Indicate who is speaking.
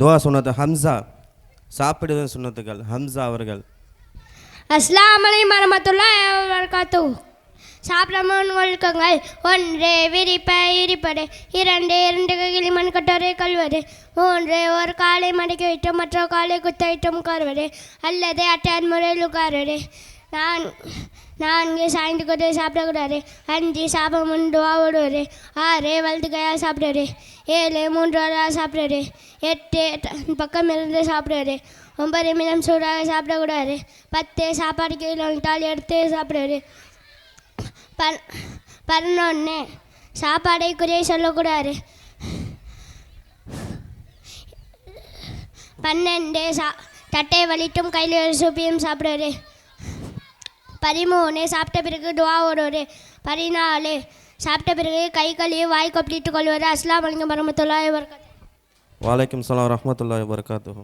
Speaker 1: துவா சொன்னது ஹம்சா, சாப்பிடுவது சொன்னதுகள் ஹம்சா அவர்கள்.
Speaker 2: அஸ்ஸலாமு அலைக்கும் வரஹ்மத்துல்லாஹி வபரகாத்துஹு. சாப்பிடாமல் ஒழுக்கங்கள்: ஒன்று விரிப்ப இருப்பது, இரண்டு கிளிமண் கட்டோரை கல்வது, மூன்று ஒரு காலை மடக்கி வைத்து மற்ற காலை குத்தையிட்டும் உட்காருவது அல்லது அட்டையான் முறையில் உட்காருவது, நான்கு சாய்ந்து கொண்டு சாப்பிடக்கூடாது, அஞ்சு சாப்பிடும் முன் துவா ஓடுவது, ஆறு வலது கையால் சாப்பிடுவது, ஏழு மூன்று வாராக சாப்பிடுவது, எட்டு பக்கம் இருந்து சாப்பிடுவது, 9 நிமிடம் சூடாக சாப்பிடக்கூடாது, 10 சாப்பாடு கீழே விட்டால் எடுத்து சாப்பிடுவது, 11 சாப்பாடை குறைய சொல்லக்கூடாது, 12 தட்டை வலிட்டும் கையில் ஒரு சூப்பியும் சாப்பிடுவது, 13 சாப்பிட்ட பிறகு துவா ஓடுவது, 14 சாப்பிட்ட பிறகு கை கழுவி வாய் கொப்பளித்துக் கொள்வது. அஸ்ஸலாமு அலைக்கும் வரஹ்மத்துல்லாஹி வபரகாத்துஹு.
Speaker 1: வலைக்கம் சலாம் வரஹ்மத்துல்லாஹி வபரகாத்துஹு.